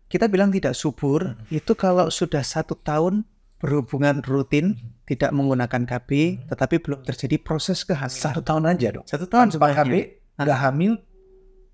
kita bilang tidak subur itu kalau sudah 1 tahun berhubungan rutin, tidak menggunakan KB, tetapi belum terjadi proses kehamilan. 1 tahun aja dong. 1 tahun Tanpa KB, sebenarnya. nggak hamil,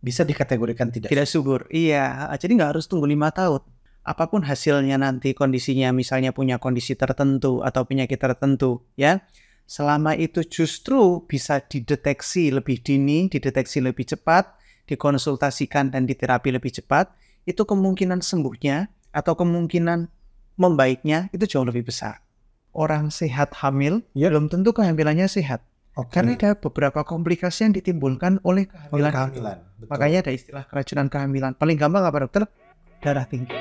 bisa dikategorikan tidak subur. Iya, jadi nggak harus tunggu 5 tahun. Apapun hasilnya nanti, kondisinya misalnya punya kondisi tertentu atau penyakit tertentu, ya, selama itu justru bisa dideteksi lebih dini, dideteksi lebih cepat, dikonsultasikan dan diterapi lebih cepat, itu kemungkinan sembuhnya atau kemungkinan membaiknya itu jauh lebih besar. Orang sehat hamil, belum tentu kehamilannya sehat. Karena ada beberapa komplikasi yang ditimbulkan oleh kehamilan. Betul. Makanya ada istilah keracunan kehamilan. Paling gampang apa dokter? Darah tinggi.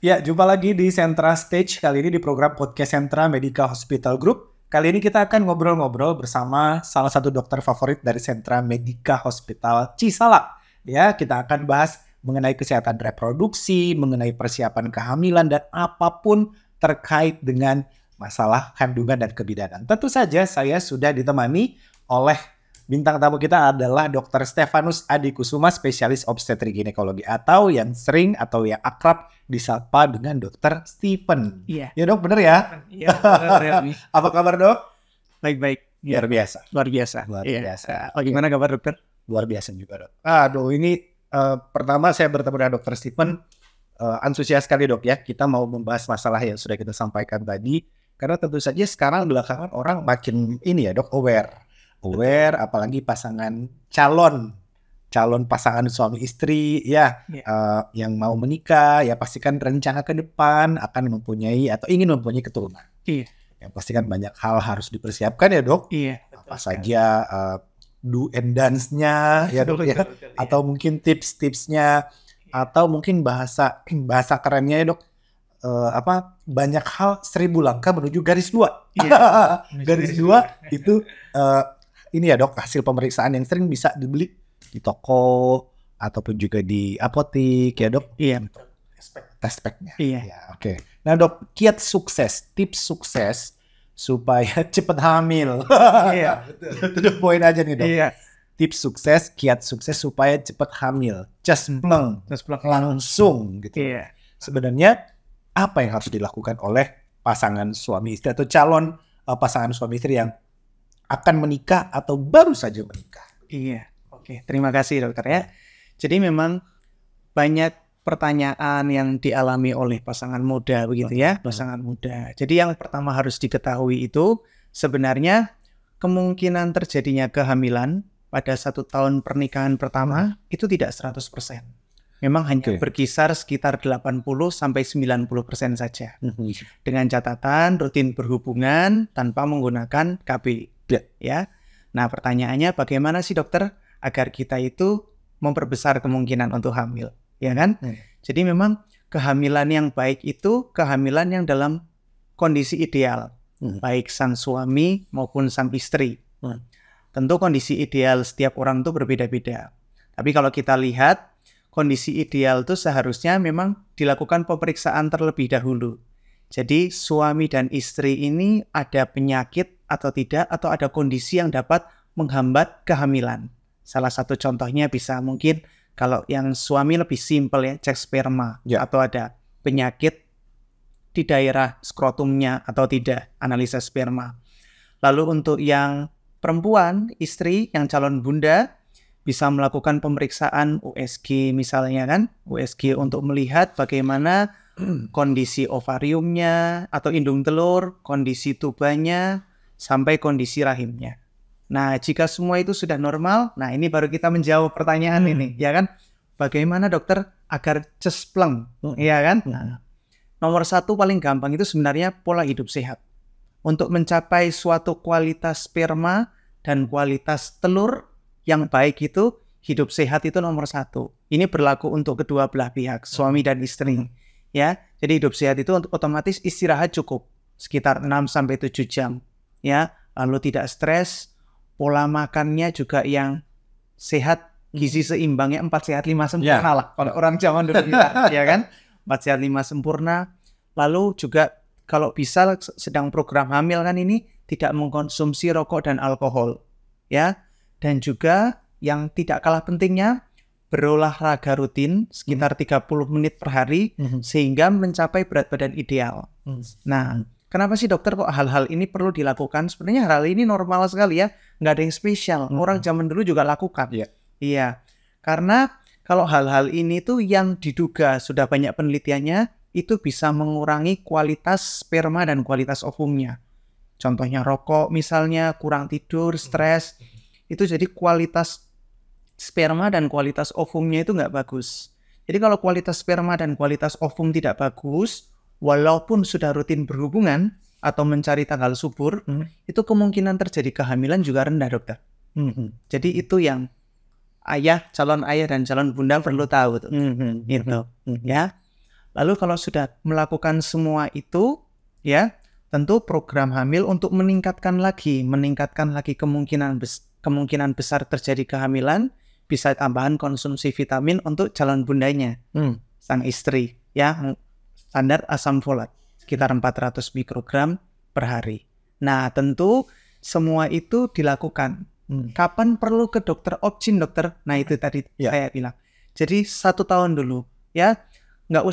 Ya, jumpa lagi di Sentra Stage, kali ini di program podcast Sentra Medica Hospital Group. Kali ini kita akan ngobrol-ngobrol bersama salah satu dokter favorit dari Sentra Medica Hospital Cisalak. Ya, kita akan bahas mengenai kesehatan reproduksi, mengenai persiapan kehamilan, dan apapun terkait dengan masalah kandungan dan kebidanan. Tentu saja saya sudah ditemani oleh bintang tamu kita adalah Dr. Stefanus Adi Kusuma, spesialis obstetrik ginekologi, atau yang sering atau yang akrab disapa dengan Dr. Stephen. Iya. Ya dok, bener ya? Iya, benar. Apa kabar dok? Baik-baik. Luar biasa. Luar biasa. Luar Iya. biasa. Oh, gimana kabar dokter? Luar biasa juga dok. Aduh, ini pertama saya bertemu dengan Dr. Stephen, antusias sekali dok ya. Kita mau membahas masalah yang sudah kita sampaikan tadi. Karena tentu saja sekarang belakangan orang makin ini ya dok, aware, apalagi pasangan calon pasangan suami istri ya, yang mau menikah ya pastikan rencana ke depan akan mempunyai atau ingin mempunyai keturunan. Iya. Ya pastikan banyak hal harus dipersiapkan ya dok. Iya. Apa saja do and dance-nya ya dok ya, atau mungkin tips-tipsnya, atau mungkin bahasa kerennya ya dok. Banyak hal 1000 langkah menuju garis 2. Iya. Garis 2 itu ini ya dok, hasil pemeriksaan yang sering bisa dibeli di toko ataupun juga di apotik ya dok. Iya. Tes-speknya. Iya. Ya, oke. Nah dok, kiat sukses, tips sukses supaya cepat hamil. Iya, betul. Itu the point aja nih dok. Iya. Tips sukses, kiat sukses supaya cepat hamil. Just pleng, langsung gitu. Iya. Sebenarnya apa yang harus dilakukan oleh pasangan suami istri atau calon pasangan suami istri yang akan menikah atau baru saja menikah? Iya. Oke, terima kasih dokter ya. Jadi memang banyak pertanyaan yang dialami oleh pasangan muda begitu ya, pasangan muda. Jadi yang pertama harus diketahui itu sebenarnya kemungkinan terjadinya kehamilan pada 1 tahun pernikahan pertama itu tidak 100%. Memang hanya berkisar sekitar 80-90% saja. Dengan catatan rutin berhubungan tanpa menggunakan KB. Ya. Nah, pertanyaannya bagaimana sih dokter agar kita itu memperbesar kemungkinan untuk hamil, ya kan? Jadi memang kehamilan yang baik itu kehamilan yang dalam kondisi ideal, baik sang suami maupun sang istri. Tentu kondisi ideal setiap orang itu berbeda-beda. Tapi kalau kita lihat kondisi ideal itu seharusnya memang dilakukan pemeriksaan terlebih dahulu. Jadi suami dan istri ini ada penyakit atau tidak, atau ada kondisi yang dapat menghambat kehamilan. Salah satu contohnya bisa mungkin kalau yang suami lebih simpel ya, cek sperma, atau ada penyakit di daerah skrotumnya atau tidak, analisa sperma. Lalu untuk yang perempuan, istri, yang calon bunda, bisa melakukan pemeriksaan USG misalnya kan, USG untuk melihat bagaimana kondisi ovariumnya atau indung telur, kondisi tubanya, sampai kondisi rahimnya. Nah, jika semua itu sudah normal, nah ini baru kita menjawab pertanyaan ini, ya kan? Bagaimana dokter agar cespleng, ya kan? Nah, nomor 1 paling gampang itu sebenarnya pola hidup sehat. Untuk mencapai suatu kualitas sperma dan kualitas telur yang baik itu, hidup sehat itu nomor 1. Ini berlaku untuk kedua belah pihak, suami dan istri. Ya, jadi hidup sehat itu otomatis istirahat cukup sekitar 6-7 jam. Ya, lalu tidak stres, pola makannya juga yang sehat, gizi seimbangnya 4 sehat 5 sempurna lah. Kalau orang zaman dulu kita, ya kan? 4 sehat 5 sempurna. Lalu juga kalau bisa sedang program hamil kan ini tidak mengkonsumsi rokok dan alkohol. ya. Dan juga yang tidak kalah pentingnya, berolahraga rutin sekitar 30 menit per hari sehingga mencapai berat badan ideal. Nah, kenapa sih dokter kok hal-hal ini perlu dilakukan? Sebenarnya hal ini normal sekali ya, nggak ada yang spesial. Orang zaman dulu juga lakukan. Iya, karena kalau hal-hal ini tuh yang diduga sudah banyak penelitiannya, itu bisa mengurangi kualitas sperma dan kualitas ovumnya. Contohnya rokok misalnya, kurang tidur, stres, itu jadi kualitas sperma dan kualitas ovumnya itu nggak bagus. Jadi kalau kualitas sperma dan kualitas ovum tidak bagus, walaupun sudah rutin berhubungan atau mencari tanggal subur, itu kemungkinan terjadi kehamilan juga rendah, dokter. Jadi itu yang calon ayah dan calon bunda perlu tahu tuh. Gitu, ya. Lalu kalau sudah melakukan semua itu, ya, tentu program hamil untuk meningkatkan lagi kemungkinan besar terjadi kehamilan, bisa tambahan konsumsi vitamin untuk calon bundanya, sang istri, ya, standar asam folat sekitar 400 mikrogram per hari. Nah, tentu semua itu dilakukan. Kapan perlu ke dokter obgyn, dokter? Nah, itu tadi saya bilang. Jadi 1 tahun dulu, ya, nggak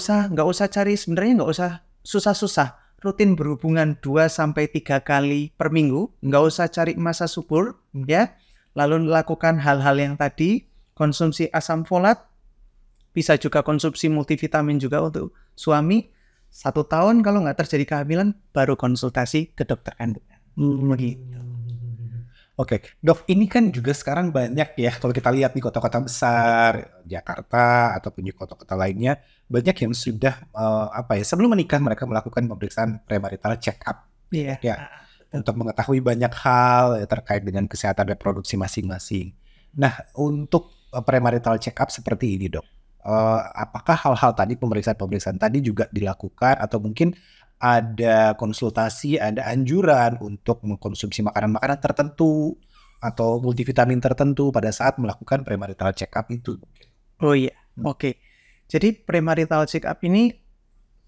usah cari, sebenarnya nggak usah susah-susah. Rutin berhubungan 2-3 kali per minggu, nggak usah cari masa subur, ya. Lalu lakukan hal-hal yang tadi, konsumsi asam folat, bisa juga konsumsi multivitamin juga untuk suami. 1 tahun kalau nggak terjadi kehamilan, baru konsultasi ke dokter kandungan. Begitu. Oke, dok, ini kan juga sekarang banyak ya, kalau kita lihat di kota-kota besar, Jakarta ataupun di kota-kota lainnya, banyak yang sudah sebelum menikah mereka melakukan pemeriksaan premarital check up. Iya. Ya, untuk mengetahui banyak hal terkait dengan kesehatan reproduksi masing-masing. Nah, untuk premarital check up seperti ini, dok, apakah hal-hal tadi, pemeriksaan-pemeriksaan tadi juga dilakukan atau mungkin ada konsultasi, ada anjuran untuk mengkonsumsi makanan-makanan tertentu atau multivitamin tertentu pada saat melakukan premarital check up itu? Oh iya, oke. Jadi premarital check up ini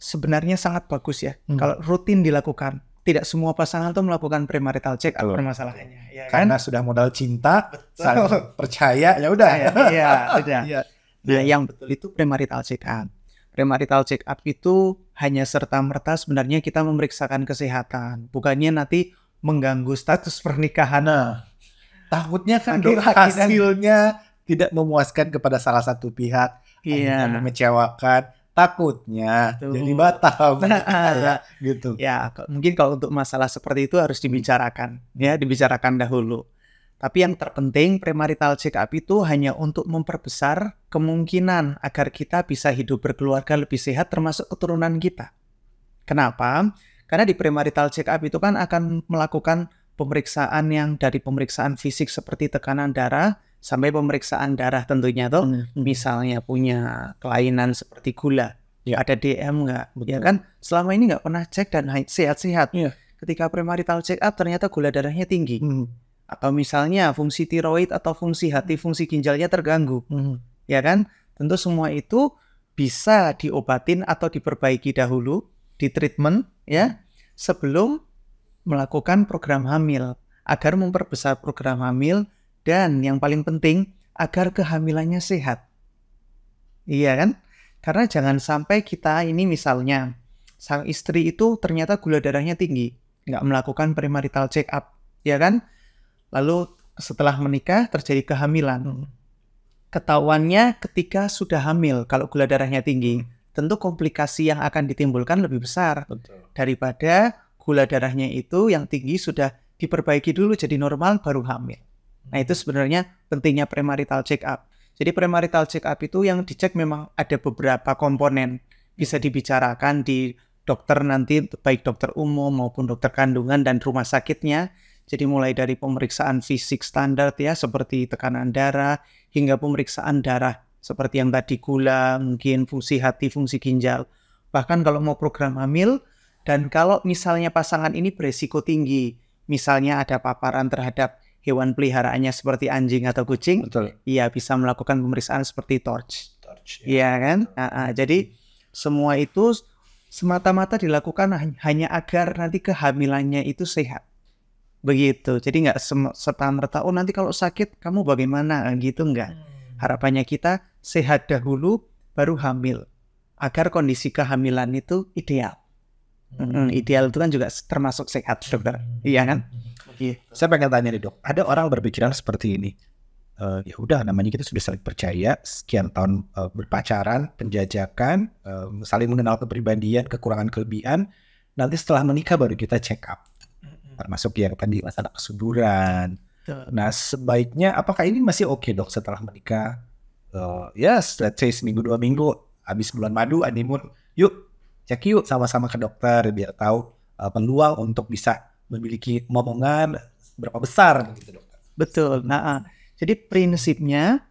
sebenarnya sangat bagus ya, kalau rutin dilakukan. Tidak semua pasangan tuh melakukan premarital check up permasalahannya, ya kan? Karena sudah modal cinta, saling percaya, ya udah. Iya, sudah. Nah, yang betul itu premarital check up. Premarital check up itu hanya serta-merta sebenarnya kita memeriksakan kesehatan, bukannya nanti mengganggu status pernikahan. Nah, takutnya kan hasilnya tidak memuaskan kepada salah satu pihak, mengecewakan. Takutnya jadi batal, gitu. Ya, mungkin kalau untuk masalah seperti itu harus dibicarakan, ya, dibicarakan dahulu. Tapi yang terpenting premarital check up itu hanya untuk memperbesar kemungkinan agar kita bisa hidup berkeluarga lebih sehat termasuk keturunan kita. Kenapa? Karena di premarital check up itu kan akan melakukan pemeriksaan yang dari pemeriksaan fisik seperti tekanan darah sampai pemeriksaan darah tentunya tuh, misalnya punya kelainan seperti gula, ada DM nggak, ya kan? Selama ini nggak pernah cek dan sehat-sehat. Ketika premarital check up ternyata gula darahnya tinggi, atau misalnya fungsi tiroid atau fungsi hati, fungsi ginjalnya terganggu, ya kan? Tentu semua itu bisa diobatin atau diperbaiki dahulu, di treatment, ya, sebelum melakukan program hamil, agar memperbesar program hamil. Dan yang paling penting, agar kehamilannya sehat. Iya kan? Karena jangan sampai kita ini misalnya, sang istri itu ternyata gula darahnya tinggi, nggak melakukan premarital check up, ya kan? Lalu setelah menikah terjadi kehamilan. Ketahuannya ketika sudah hamil, kalau gula darahnya tinggi, tentu komplikasi yang akan ditimbulkan lebih besar. Daripada gula darahnya itu yang tinggi sudah diperbaiki dulu jadi normal baru hamil. Nah, itu sebenarnya pentingnya premarital check up. Jadi premarital check up itu yang dicek memang ada beberapa komponen. Bisa dibicarakan di dokter nanti, baik dokter umum maupun dokter kandungan dan rumah sakitnya. Jadi mulai dari pemeriksaan fisik standar ya, seperti tekanan darah, hingga pemeriksaan darah seperti yang tadi gula, mungkin fungsi hati, fungsi ginjal. Bahkan kalau mau program hamil, dan kalau misalnya pasangan ini beresiko tinggi, misalnya ada paparan terhadap hewan peliharaannya seperti anjing atau kucing, iya bisa melakukan pemeriksaan seperti torch. Iya kan? Jadi semua itu semata-mata dilakukan hanya agar nanti kehamilannya itu sehat. begitu. Jadi nggak serta-merta, oh nanti kalau sakit kamu bagaimana, gitu enggak. Harapannya kita sehat dahulu baru hamil, agar kondisi kehamilan itu ideal. Ideal itu kan juga termasuk sehat, dokter. Iya kan? Gitu. Saya pengen tanya nih dok, ada orang berpikiran seperti ini. Ya udah, namanya kita sudah saling percaya, sekian tahun berpacaran, penjajakan, saling mengenal kepribadian, kekurangan kelebihan. Nanti setelah menikah baru kita check up, termasuk yang tadi masalah kesuburan. Nah sebaiknya apakah ini masih oke dok setelah menikah? Yes, let's say seminggu 2 minggu habis bulan madu, honeymoon, yuk cek yuk sama-sama ke dokter biar tahu peluang untuk bisa memiliki momongan berapa besar gitu dokter. Betul. Jadi prinsipnya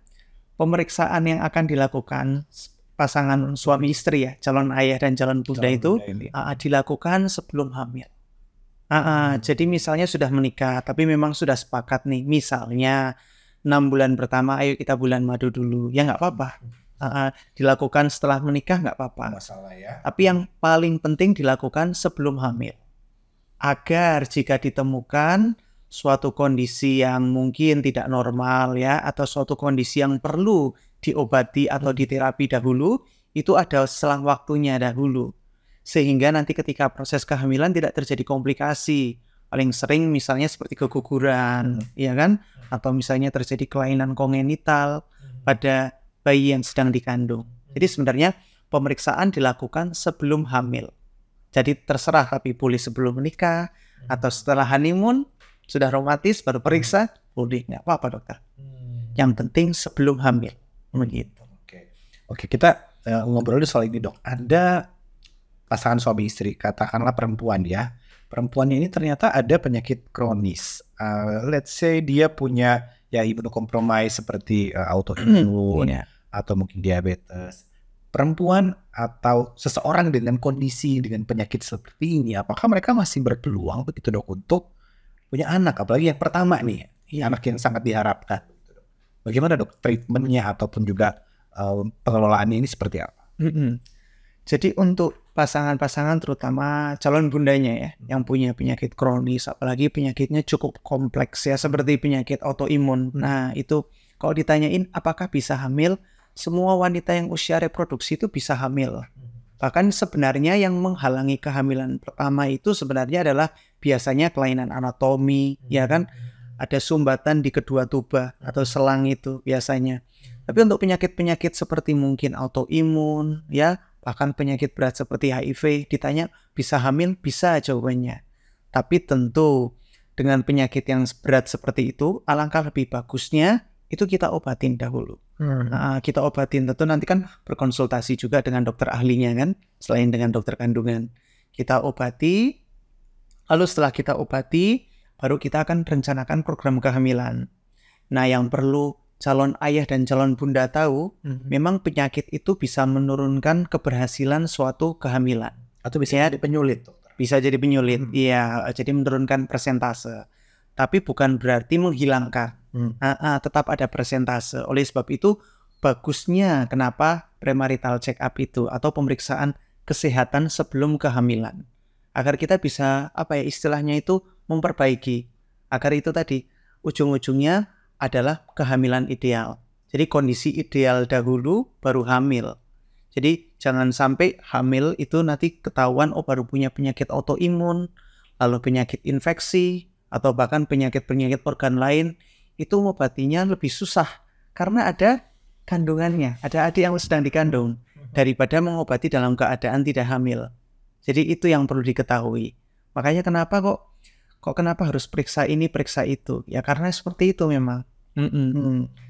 pemeriksaan yang akan dilakukan pasangan suami istri ya, calon ayah dan calon bunda itu dilakukan sebelum hamil. Jadi misalnya sudah menikah, tapi memang sudah sepakat nih, misalnya 6 bulan pertama, ayo kita bulan madu dulu, ya nggak apa-apa. Dilakukan setelah menikah nggak apa-apa. Masalah ya. Tapi yang paling penting dilakukan sebelum hamil, agar jika ditemukan suatu kondisi yang mungkin tidak normal ya, atau suatu kondisi yang perlu diobati atau diterapi dahulu, itu ada selang waktunya dahulu. Sehingga nanti ketika proses kehamilan tidak terjadi komplikasi. Paling sering misalnya seperti keguguran, ya kan? Atau misalnya terjadi kelainan kongenital pada bayi yang sedang dikandung. Jadi sebenarnya pemeriksaan dilakukan sebelum hamil. Jadi terserah, tapi boleh sebelum menikah atau setelah honeymoon, sudah romantis baru periksa, boleh, nggak apa-apa dokter. Yang penting sebelum hamil, begitu. Oke, kita ngobrol soal ini dok. Ada pasangan suami istri, katakanlah perempuan ya. Perempuan ini ternyata ada penyakit kronis. Let's say dia punya ya imunokompromis seperti autoimun atau mungkin diabetes. Perempuan atau seseorang dengan kondisi dengan penyakit seperti ini, apakah mereka masih berpeluang begitu dok untuk punya anak, apalagi yang pertama nih, anak yang sangat diharapkan. Bagaimana dok treatmentnya ataupun juga pengelolaannya ini seperti apa? Jadi untuk pasangan-pasangan terutama calon bundanya ya, yang punya penyakit kronis, apalagi penyakitnya cukup kompleks ya, seperti penyakit autoimun. Nah itu kalau ditanyain apakah bisa hamil, semua wanita yang usia reproduksi itu bisa hamil. Bahkan sebenarnya yang menghalangi kehamilan pertama itu sebenarnya adalah biasanya kelainan anatomi, ya kan? Ada sumbatan di kedua tuba atau selang itu biasanya. Tapi untuk penyakit-penyakit seperti mungkin autoimun, ya, bahkan penyakit berat seperti HIV, ditanya bisa hamil, bisa jawabannya. Tapi tentu dengan penyakit yang berat seperti itu, alangkah lebih bagusnya itu kita obatin dahulu. Kita obatin, tentu nanti kan berkonsultasi juga dengan dokter ahlinya kan, selain dengan dokter kandungan. Kita obati, lalu setelah kita obati, baru kita akan rencanakan program kehamilan. Nah yang perlu calon ayah dan calon bunda tahu, memang penyakit itu bisa menurunkan keberhasilan suatu kehamilan. Atau bisa jadi penyulit, dokter. Bisa jadi penyulit, iya, jadi menurunkan persentase. Tapi bukan berarti menghilangkan. Tetap ada persentase. Oleh sebab itu bagusnya kenapa premarital check up itu atau pemeriksaan kesehatan sebelum kehamilan, agar kita bisa istilahnya itu memperbaiki, agar itu tadi ujung-ujungnya adalah kehamilan ideal. Jadi kondisi ideal dahulu baru hamil. Jadi jangan sampai hamil itu nanti ketahuan baru punya penyakit autoimun, lalu penyakit infeksi, atau bahkan penyakit-penyakit organ lain, itu mengobatinya lebih susah karena ada kandungannya, ada adik yang sedang dikandung, daripada mengobati dalam keadaan tidak hamil. Jadi itu yang perlu diketahui. Makanya kenapa kenapa harus periksa ini, periksa itu? Ya karena seperti itu memang.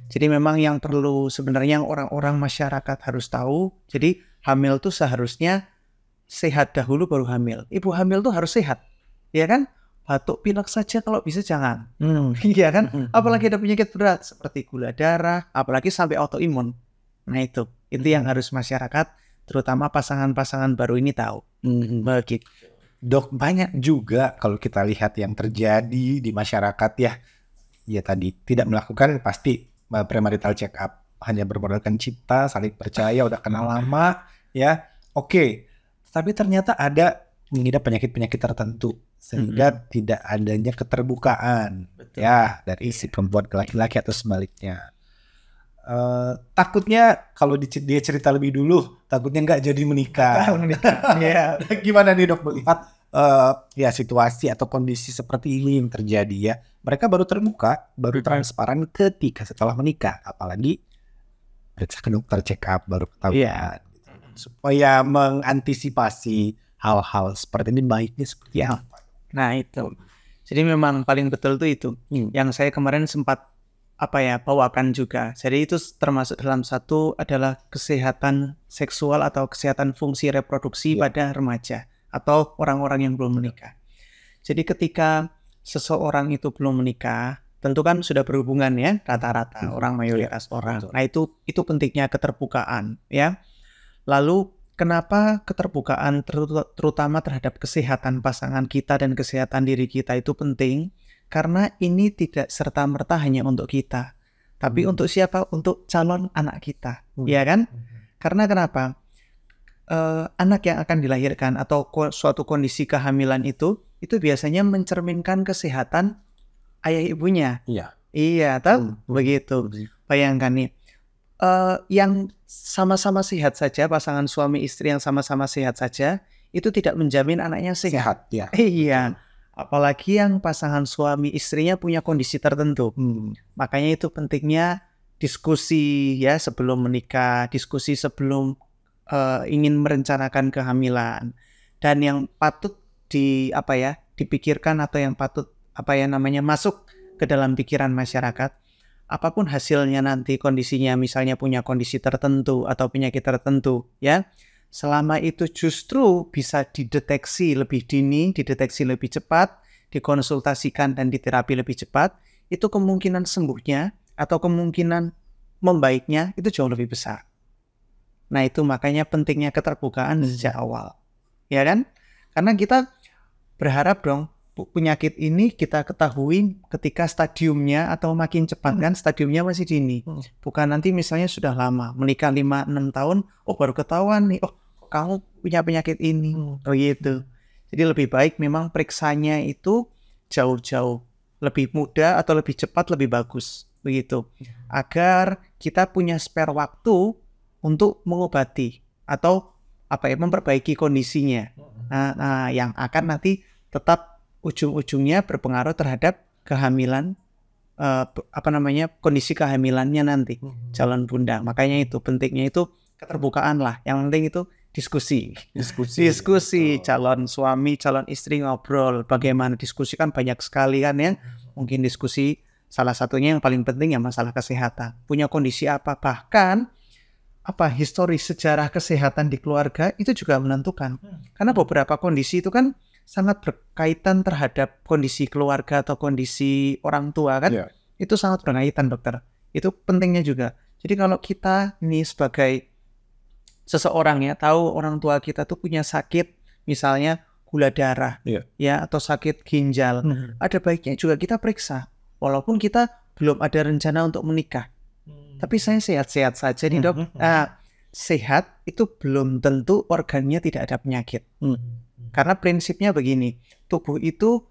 Jadi memang yang perlu sebenarnya orang-orang masyarakat harus tahu. Jadi hamil tuh seharusnya sehat dahulu baru hamil. Ibu hamil tuh harus sehat, ya kan? Batuk pilek saja kalau bisa jangan. Iya kan? Apalagi ada penyakit berat seperti gula darah, apalagi sampai autoimun. Nah itu yang harus masyarakat, terutama pasangan-pasangan baru ini tahu. Begitu. Dok, banyak juga kalau kita lihat yang terjadi di masyarakat ya tadi tidak melakukan pasti premarital check up, hanya bermodalkan cinta, saling percaya, udah kenal lama, ya oke. Tapi ternyata ada mengidap penyakit-penyakit tertentu sehingga tidak adanya keterbukaan ya dari si perempuan ke laki-laki atau sebaliknya. Takutnya kalau dia cerita lebih dulu, takutnya nggak jadi menikah. Iya. Gimana nih dok melihat ya situasi atau kondisi seperti ini yang terjadi ya? Mereka baru terbuka, baru transparan ketika setelah menikah, apalagi periksa ke dokter, check up baru ketahuan. Supaya mengantisipasi hal-hal seperti ini baiknya seperti apa? Nah itu. Jadi memang paling betul tuh itu. Yang saya kemarin sempat bawakan juga. Jadi itu termasuk dalam satu adalah kesehatan seksual atau kesehatan fungsi reproduksi pada remaja atau orang-orang yang belum menikah. Jadi ketika seseorang itu belum menikah, tentu kan sudah berhubungan ya rata-rata orang mayoritas orang. Nah itu pentingnya keterbukaan ya. Lalu kenapa keterbukaan terutama terhadap kesehatan pasangan kita dan kesehatan diri kita itu penting? Karena ini tidak serta-merta hanya untuk kita, tapi untuk siapa? Untuk calon anak kita, ya kan? Karena kenapa? Anak yang akan dilahirkan atau suatu kondisi kehamilan itu biasanya mencerminkan kesehatan ayah ibunya. Iya, tahu? Begitu. Bayangkan nih, yang sama-sama sehat saja, pasangan suami istri yang sama-sama sehat saja, itu tidak menjamin anaknya sehat. Ya. Iya. Apalagi yang pasangan suami istrinya punya kondisi tertentu. Makanya itu pentingnya diskusi ya sebelum menikah, diskusi sebelum ingin merencanakan kehamilan. Dan yang patut dipikirkan atau yang patut masuk ke dalam pikiran masyarakat, apapun hasilnya nanti kondisinya misalnya punya kondisi tertentu atau penyakit tertentu ya. Selama itu justru bisa dideteksi lebih dini, dideteksi lebih cepat, dikonsultasikan dan diterapi lebih cepat, itu kemungkinan sembuhnya atau kemungkinan membaiknya itu jauh lebih besar. Nah itu makanya pentingnya keterbukaan sejak awal. Ya kan? Karena kita berharap dong penyakit ini kita ketahui ketika stadiumnya atau makin cepat kan stadiumnya masih dini. Bukan nanti misalnya sudah lama, menikah 5-6 tahun, baru ketahuan nih, kamu punya penyakit ini, gitu. Jadi lebih baik memang periksanya itu jauh-jauh lebih mudah atau lebih cepat lebih bagus, begitu. Agar kita punya spare waktu untuk mengobati atau memperbaiki kondisinya. Nah, yang akan nanti tetap ujung-ujungnya berpengaruh terhadap kehamilan, kondisi kehamilannya nanti, calon bunda. Makanya itu pentingnya itu keterbukaan lah. Yang penting itu diskusi calon suami calon istri ngobrol bagaimana, diskusi kan banyak sekali kan ya, mungkin diskusi salah satunya yang paling penting ya masalah kesehatan, punya kondisi apa, bahkan histori sejarah kesehatan di keluarga itu juga menentukan, karena beberapa kondisi itu kan sangat berkaitan terhadap kondisi keluarga atau kondisi orang tua kan, itu sangat berkaitan dokter, itu pentingnya juga. Jadi kalau kita ini sebagai seseorang ya tahu orang tua kita tuh punya sakit misalnya gula darah ya atau sakit ginjal, ada baiknya juga kita periksa walaupun kita belum ada rencana untuk menikah, tapi saya sehat-sehat saja nih dok. Sehat itu belum tentu organnya tidak ada penyakit, karena prinsipnya begini, tubuh itu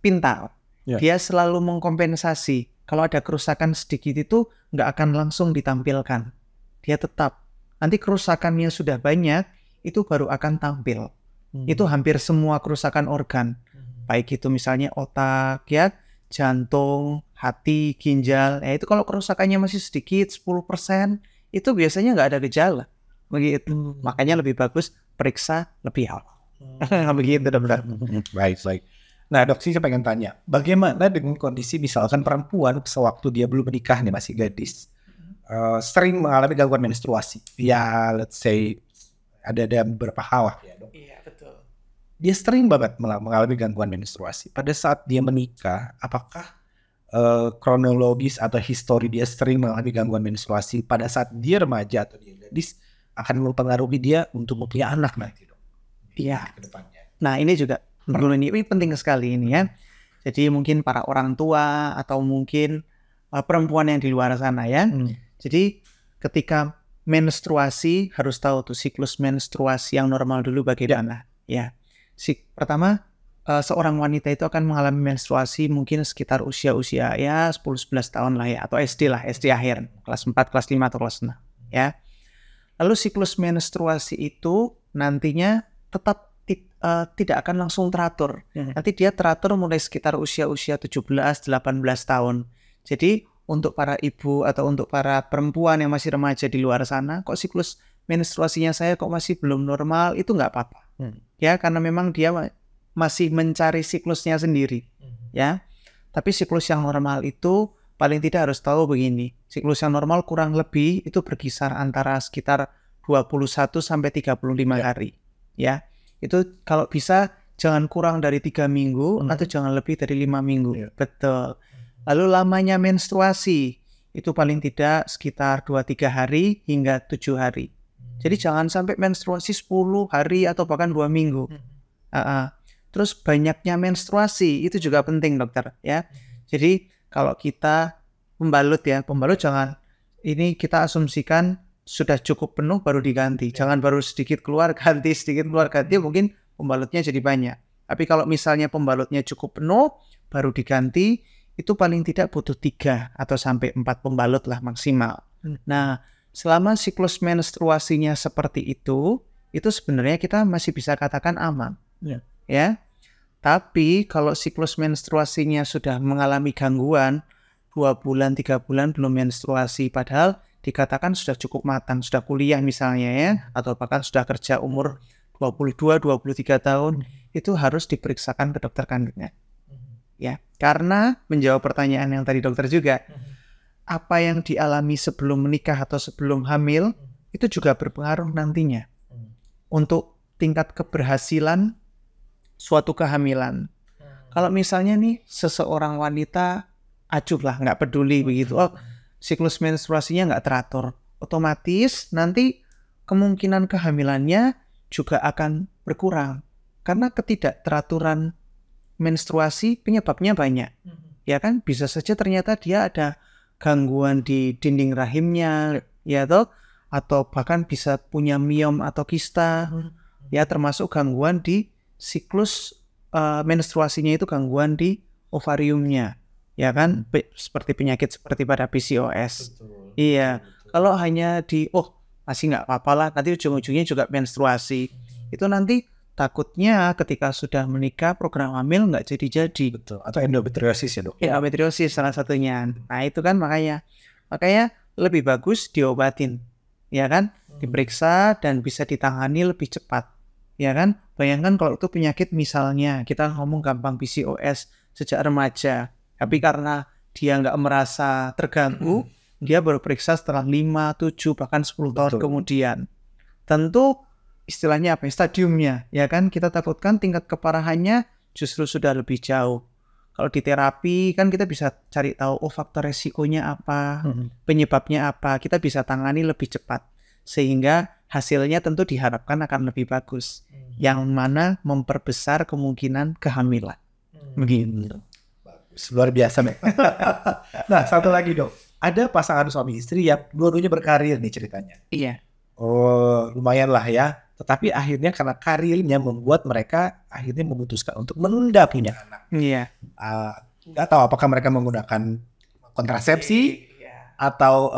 pintar, dia selalu mengkompensasi. Kalau ada kerusakan sedikit itu nggak akan langsung ditampilkan, dia tetap nanti kerusakannya sudah banyak, itu baru akan tampil. Itu hampir semua kerusakan organ. Baik itu misalnya otak, ya, jantung, hati, ginjal. Itu kalau kerusakannya masih sedikit, 10%, itu biasanya nggak ada gejala. Begitu. Makanya lebih bagus periksa lebih awal. Begitu, dokter. Baik. Nah dok, saya pengen tanya, bagaimana dengan kondisi misalkan perempuan sewaktu dia belum menikah nih, masih gadis, sering mengalami gangguan menstruasi. Ya, let's say ada beberapa hal ya, dok. Iya, betul. Dia sering banget mengalami gangguan menstruasi. Pada saat dia menikah, apakah kronologis atau histori dia sering mengalami gangguan menstruasi pada saat dia remaja atau dia gadis akan mempengaruhi dia untuk mempunyai anak nanti, dok? Iya. Nah, ini juga perlu ini penting sekali ini ya. Jadi mungkin para orang tua atau mungkin perempuan yang di luar sana ya. Jadi ketika menstruasi harus tahu tuh siklus menstruasi yang normal dulu bagaimana ya. Pertama seorang wanita itu akan mengalami menstruasi mungkin sekitar usia-usia ya 10-11 tahun lah ya, atau SD lah, SD akhir, kelas 4, kelas 5 atau kelas 6 ya. Lalu siklus menstruasi itu nantinya tetap tidak akan langsung teratur. Nanti dia teratur mulai sekitar usia-usia 17-18 tahun. Jadi untuk para ibu atau untuk para perempuan yang masih remaja di luar sana, kok siklus menstruasinya saya kok masih belum normal, itu nggak apa-apa. Ya, karena memang dia masih mencari siklusnya sendiri. Ya, tapi siklus yang normal itu paling tidak harus tahu begini. Siklus yang normal kurang lebih itu berkisar antara sekitar 21 sampai 35 hari. Ya, itu kalau bisa jangan kurang dari 3 minggu atau jangan lebih dari 5 minggu. Betul. Lalu lamanya menstruasi itu paling tidak sekitar 2-3 hari hingga 7 hari. Jadi jangan sampai menstruasi 10 hari atau bahkan 2 minggu. Terus banyaknya menstruasi itu juga penting, dokter, ya. Jadi kalau kita pembalut jangan ini kita asumsikan sudah cukup penuh baru diganti. Jangan baru sedikit keluar ganti, sedikit keluar ganti, mungkin pembalutnya jadi banyak. Tapi kalau misalnya pembalutnya cukup penuh baru diganti, itu paling tidak butuh 3 atau sampai 4 pembalut lah maksimal. Nah, selama siklus menstruasinya seperti itu sebenarnya kita masih bisa katakan aman. Ya. Tapi kalau siklus menstruasinya sudah mengalami gangguan, 2 bulan, 3 bulan belum menstruasi, padahal dikatakan sudah cukup matang, sudah kuliah misalnya ya, atau bahkan sudah kerja umur 22-23 tahun, itu harus diperiksakan ke dokter kandungan. Ya, karena menjawab pertanyaan yang tadi dokter juga, apa yang dialami sebelum menikah atau sebelum hamil, itu juga berpengaruh nantinya untuk tingkat keberhasilan suatu kehamilan. Kalau misalnya nih seseorang wanita acuh lah, nggak peduli begitu, siklus menstruasinya nggak teratur, otomatis nanti kemungkinan kehamilannya juga akan berkurang. Karena ketidakteraturan menstruasi penyebabnya banyak. Ya kan, bisa saja ternyata dia ada gangguan di dinding rahimnya, ya toh, atau bahkan bisa punya miom atau kista, ya termasuk gangguan di siklus menstruasinya itu gangguan di ovariumnya. Ya kan, seperti penyakit seperti pada PCOS. Betul, iya, betul. Kalau hanya masih nggak apa-apa lah, nanti ujung-ujungnya juga menstruasi. Itu nanti takutnya ketika sudah menikah program hamil nggak jadi-jadi. Betul. Atau endometriosis ya dok? Ya, endometriosis salah satunya. Nah itu kan makanya lebih bagus diobatin, ya kan, diperiksa dan bisa ditangani lebih cepat. Ya kan, bayangkan kalau itu penyakit misalnya kita ngomong gampang PCOS sejak remaja. Tapi karena dia nggak merasa terganggu, dia baru periksa setelah 5, 7, bahkan 10 tahun kemudian. Tentu istilahnya stadiumnya, ya kan, kita takutkan tingkat keparahannya justru sudah lebih jauh. Kalau di terapi kan kita bisa cari tahu faktor resikonya apa, penyebabnya apa, kita bisa tangani lebih cepat. Sehingga hasilnya tentu diharapkan akan lebih bagus. Yang mana memperbesar kemungkinan kehamilan. Begitu. Luar biasa, Mek. Nah, satu lagi dok, ada pasangan suami istri yang dua-duanya berkarir nih ceritanya. Iya. Oh, lumayan lah ya. Tetapi akhirnya karena karirnya membuat mereka akhirnya memutuskan untuk menunda punya anak. Iya. Nggak tahu apakah mereka menggunakan kontrasepsi atau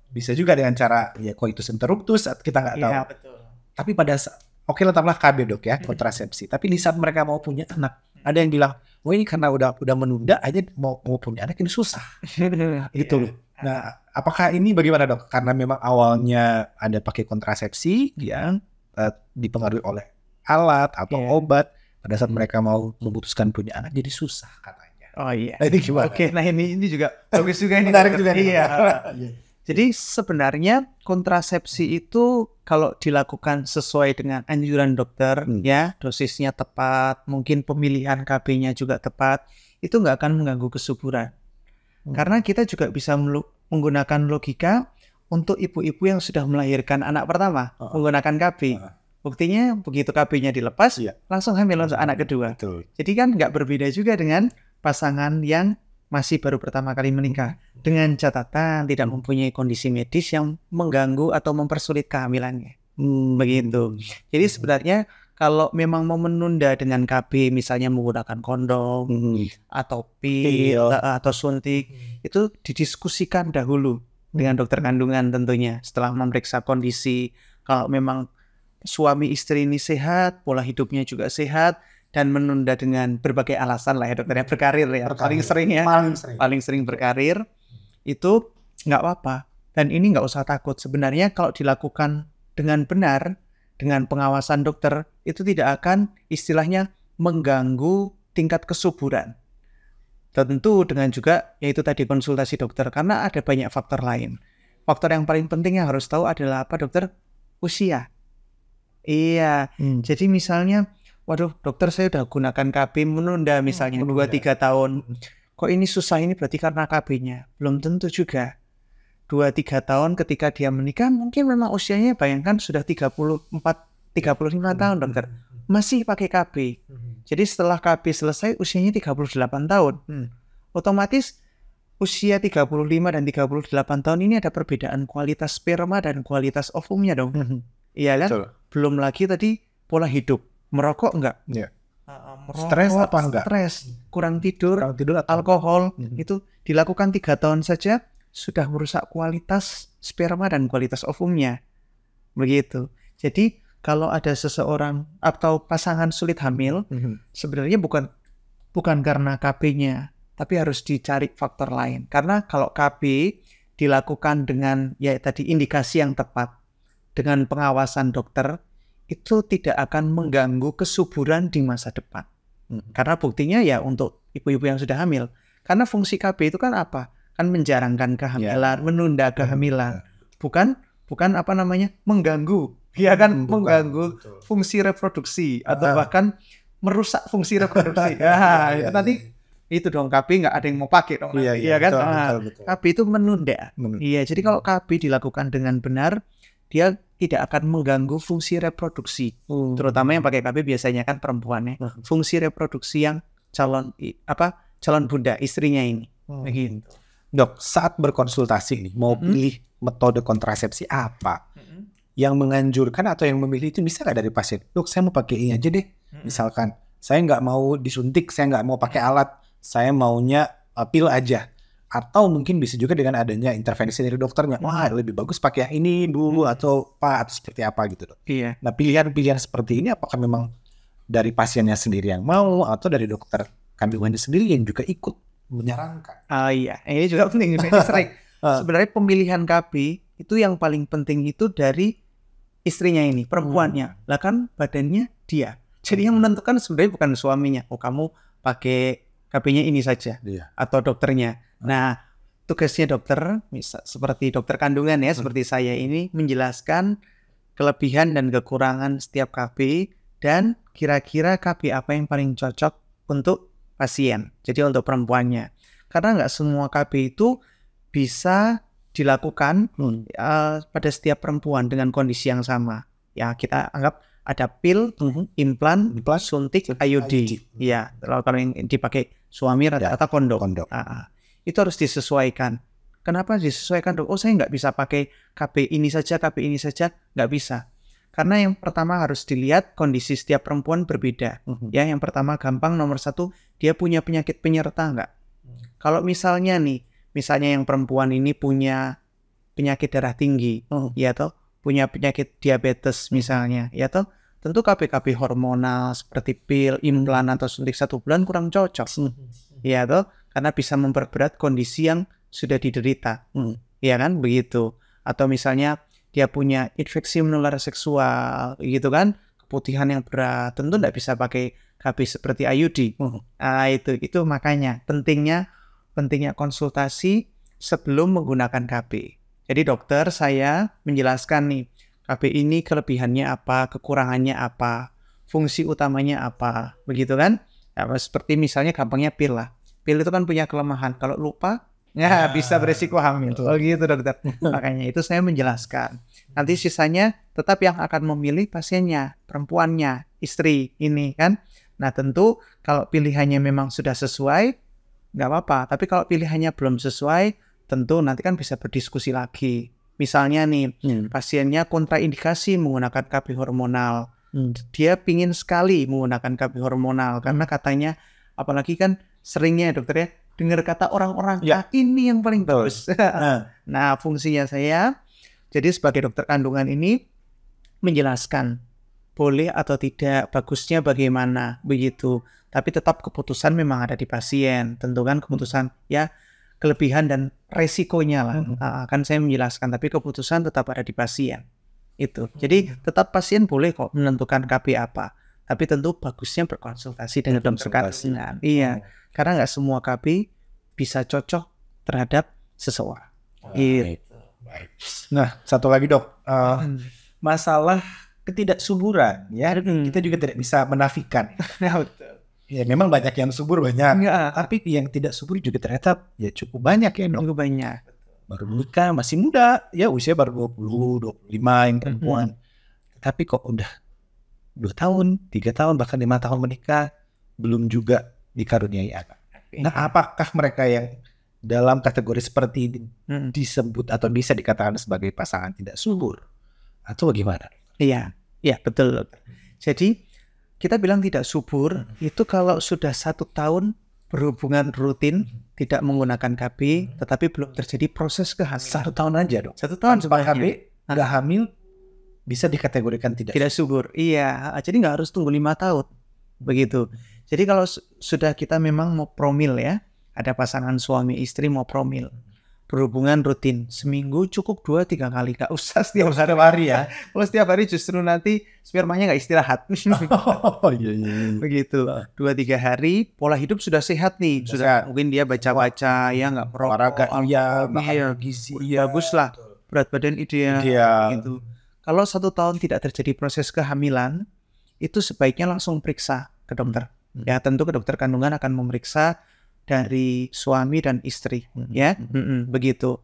bisa juga dengan cara coitus interruptus, kita nggak tahu. Iya, betul. Tapi pada saat, oke letaklah KB dok ya, kontrasepsi. Tapi di saat mereka mau punya anak, ada yang bilang, ini karena udah menunda aja mau punya anak ini susah. Gitu loh. Nah, apakah ini bagaimana dok? Karena memang awalnya ada pakai kontrasepsi yang dipengaruhi oleh alat atau obat, pada saat mereka mau memutuskan punya anak jadi susah katanya. Oh iya. Nah, ini gimana? Oke, nah ini juga bagus juga ini. Menarik juga nih. Iya. Jadi sebenarnya kontrasepsi itu kalau dilakukan sesuai dengan anjuran dokter, ya dosisnya tepat, mungkin pemilihan KB-nya juga tepat, itu nggak akan mengganggu kesuburan. Karena kita juga bisa menggunakan logika untuk ibu-ibu yang sudah melahirkan anak pertama, menggunakan KB. Buktinya begitu KB-nya dilepas, langsung hamil untuk anak kedua. Betul. Jadi kan nggak berbeda juga dengan pasangan yang masih baru pertama kali menikah, dengan catatan tidak mempunyai kondisi medis yang mengganggu atau mempersulit kehamilannya. Begitu. Jadi sebenarnya Kalau memang mau menunda dengan KB, misalnya menggunakan kondom atau pil atau suntik, itu didiskusikan dahulu dengan dokter kandungan tentunya. Setelah memeriksa kondisi, kalau memang suami istri ini sehat, pola hidupnya juga sehat, dan menunda dengan berbagai alasan lah ya dokternya, berkarir ya, paling sering ya, paling sering berkarir, itu nggak apa-apa. Dan ini nggak usah takut. Sebenarnya kalau dilakukan dengan benar, dengan pengawasan dokter, itu tidak akan istilahnya mengganggu tingkat kesuburan. Tentu dengan juga yaitu tadi konsultasi dokter, karena ada banyak faktor lain. Faktor yang paling penting yang harus tahu adalah apa dokter? Usia. Iya, jadi misalnya, waduh dokter saya udah gunakan KB menunda misalnya 2-3 tahun. Kok ini susah, ini berarti karena KB-nya. Belum tentu juga. 2-3 tahun ketika dia menikah, mungkin memang usianya bayangkan sudah 34-35 tahun dokter. Masih pakai KB. Jadi setelah KB selesai usianya 38 tahun. Otomatis usia 35 dan 38 tahun ini ada perbedaan kualitas sperma dan kualitas ovumnya dong. Iya kan? Betul. Belum lagi tadi pola hidup. Merokok enggak? Iya. Stres apa enggak? Stres, kurang tidur alkohol, itu dilakukan 3 tahun saja sudah merusak kualitas sperma dan kualitas ovumnya. Begitu. Jadi kalau ada seseorang atau pasangan sulit hamil, sebenarnya bukan karena KB-nya, tapi harus dicari faktor lain. Karena kalau KB dilakukan dengan ya tadi indikasi yang tepat, dengan pengawasan dokter, itu tidak akan mengganggu kesuburan di masa depan. Karena buktinya ya untuk ibu-ibu yang sudah hamil. Karena fungsi KB itu kan apa? Kan menjarangkan kehamilan, menunda kehamilan. Bukan apa namanya? Mengganggu. Ya kan mengganggu fungsi reproduksi atau bahkan merusak fungsi reproduksi. Nanti itu dong KB nggak ada yang mau pakai dong. Iya kan? Betul. KB itu menunda. Iya, jadi kalau KB dilakukan dengan benar, dia tidak akan mengganggu fungsi reproduksi. Terutama yang pakai KB biasanya kan perempuan ya. Fungsi reproduksi yang calon bunda istrinya ini. Begitu. Dok, saat berkonsultasi nih, mau pilih metode kontrasepsi apa? Yang menganjurkan atau yang memilih itu bisa nggak dari pasien? Dok, saya mau pakai ini aja deh. Misalkan, saya nggak mau disuntik, saya nggak mau pakai alat, saya maunya pil aja. Atau mungkin bisa juga dengan adanya intervensi dari dokternya. Wah, lebih bagus pakai yang ini dulu atau seperti apa gitu dok. Iya. Nah, pilihan-pilihan seperti ini apakah memang dari pasiennya sendiri yang mau atau dari dokter kandungannya sendiri yang juga ikut menyarankan? Iya, ini juga penting. Sebenarnya pemilihan KB itu yang paling penting itu dari istrinya ini, perempuannya. Lah kan badannya dia. Jadi yang menentukan sebenarnya bukan suaminya. Oh, kamu pakai KB-nya ini saja. Atau dokternya. Nah, tugasnya dokter, seperti dokter kandungan ya, seperti saya ini, menjelaskan kelebihan dan kekurangan setiap KB dan kira-kira KB apa yang paling cocok untuk pasien, jadi untuk perempuannya. Karena nggak semua KB itu bisa dilakukan pada setiap perempuan dengan kondisi yang sama. Ya, kita anggap ada pil, implan, suntik, IUD. Ya, kalau yang dipakai suami rata-rata kondom. Itu harus disesuaikan. Kenapa disesuaikan dok? Oh, saya nggak bisa pakai KB ini saja, nggak bisa. Karena yang pertama harus dilihat kondisi setiap perempuan berbeda. Ya, yang pertama gampang nomor 1, dia punya penyakit penyerta nggak? Kalau misalnya yang perempuan ini punya penyakit darah tinggi, ya toh, punya penyakit diabetes misalnya, ya toh, tentu KB hormonal seperti pil, implan atau suntik 1 bulan kurang cocok, ya toh, karena bisa memperberat kondisi yang sudah diderita, ya kan, begitu. Atau misalnya dia punya infeksi menular seksual, gitu kan, keputihan yang berat, tentu tidak bisa pakai KB seperti IUD. Itu makanya pentingnya konsultasi sebelum menggunakan KB. Jadi dokter saya menjelaskan nih, KB ini kelebihannya apa, kekurangannya apa, fungsi utamanya apa, begitu kan? Ya, seperti misalnya gampangnya pil lah. Pil itu kan punya kelemahan, kalau lupa ya bisa beresiko hamil. Oh gitu dokter. Makanya itu saya menjelaskan. Nanti sisanya tetap yang akan memilih pasiennya, perempuannya, istri ini kan. Nah tentu kalau pilihannya memang sudah sesuai, nggak apa-apa. Tapi kalau pilihannya belum sesuai, tentu nanti kan bisa berdiskusi lagi. Misalnya nih, pasiennya kontraindikasi menggunakan KB hormonal. dia pingin sekali menggunakan KB hormonal karena katanya, apalagi kan seringnya dokter ya dengar kata orang-orang, ini yang paling bagus. Nah, fungsinya saya jadi sebagai dokter kandungan ini menjelaskan boleh atau tidak, bagusnya bagaimana begitu. Tapi tetap keputusan memang ada di pasien. Tentukan keputusan ya kelebihan dan resikonya lah. Kan saya menjelaskan, tapi keputusan tetap ada di pasien. Itu. Jadi tetap pasien boleh kok menentukan KB apa. Tapi tentu bagusnya berkonsultasi dengan dokter kandungan. Iya. Karena nggak semua KB bisa cocok terhadap seseorang. Gitu. Nah, satu lagi dok, masalah ketidaksuburan ya, kita juga tidak bisa menafikan. Ya memang banyak yang subur banyak, tapi yang tidak subur juga ternyata ya cukup banyak ya dok. Cukup banyak. Baru menikah masih muda, ya usia baru 20, 25 yang perempuan. Tapi kok udah 2 tahun, 3 tahun, bahkan 5 tahun menikah, belum juga dikaruniai anak. Nah, apakah mereka yang dalam kategori seperti ini disebut atau bisa dikatakan sebagai pasangan tidak subur? Atau bagaimana? Iya, betul. Jadi kita bilang tidak subur itu kalau sudah 1 tahun berhubungan rutin, tidak menggunakan KB, tetapi belum terjadi proses kehamilan. 1 tahun aja dong. 1 tahun tanpa KB, nggak hamil, bisa dikategorikan tidak subur. Iya, jadi nggak harus tunggu 5 tahun. Begitu. Jadi kalau sudah kita memang mau promil ya, ada pasangan suami istri mau promil, berhubungan rutin seminggu cukup 2-3 kali, gak usah setiap hari ya. Kalau setiap hari justru nanti spermanya gak istirahat. Begitu 2-3 hari pola hidup sudah sehat nih, sudah mungkin dia baca-baca ya, nggak merokok, gizi bagus lah, berat badan ideal gitu. Kalau 1 tahun tidak terjadi proses kehamilan, itu sebaiknya langsung periksa ke dokter. Ya tentu ke dokter kandungan akan memeriksa dari suami dan istri, ya, begitu.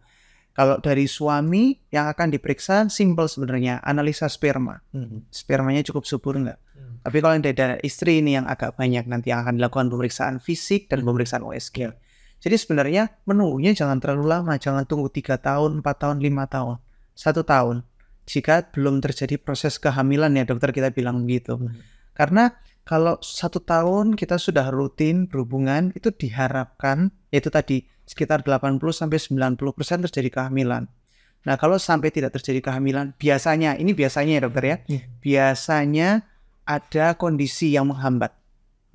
Kalau dari suami yang akan diperiksa simple sebenarnya, analisa sperma, spermanya cukup subur nggak? Tapi kalau yang dari istri ini yang agak banyak, nanti yang akan dilakukan pemeriksaan fisik dan pemeriksaan USG. Jadi sebenarnya menunggunya jangan terlalu lama, jangan tunggu 3 tahun, 4 tahun, 5 tahun, 1 tahun. Jika belum terjadi proses kehamilan ya dokter, kita bilang begitu. Karena kalau 1 tahun kita sudah rutin berhubungan, itu diharapkan, yaitu tadi sekitar 80-90% terjadi kehamilan. Nah kalau sampai tidak terjadi kehamilan, biasanya ya dokter ya, biasanya ada kondisi yang menghambat.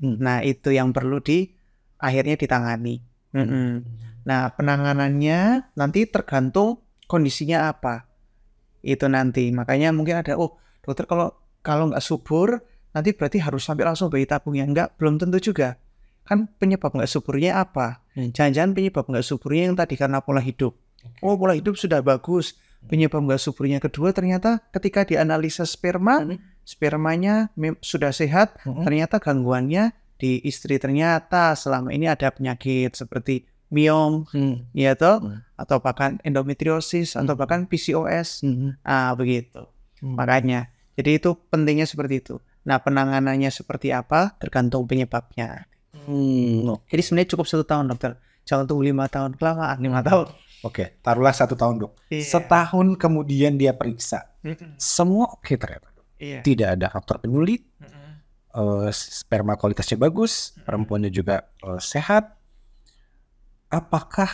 Nah itu yang perlu akhirnya ditangani. Nah penanganannya nanti tergantung kondisinya apa. Itu nanti, makanya mungkin ada, dokter kalau nggak subur, nanti berarti harus sampai langsung bayi tabung ya? Enggak, belum tentu juga. Kan penyebab nggak suburnya apa? Jangan-jangan penyebab nggak suburnya yang tadi karena pola hidup. Pola hidup sudah bagus. Penyebab nggak suburnya kedua ternyata ketika dianalisa spermanya sudah sehat, ternyata gangguannya di istri, ternyata selama ini ada penyakit seperti miom, ya toh, atau bahkan endometriosis, atau bahkan PCOS. Begitu. Makanya, jadi itu pentingnya seperti itu. Nah penanganannya seperti apa tergantung penyebabnya. Jadi sebenarnya cukup 1 tahun dokter, jangan tunggu 5 tahun, kelamaan 5 tahun. Oke, taruhlah 1 tahun dok. Setahun kemudian dia periksa, semua oke ternyata dok. Tidak ada faktor penyulit, sperma kualitasnya bagus, perempuannya juga sehat. Apakah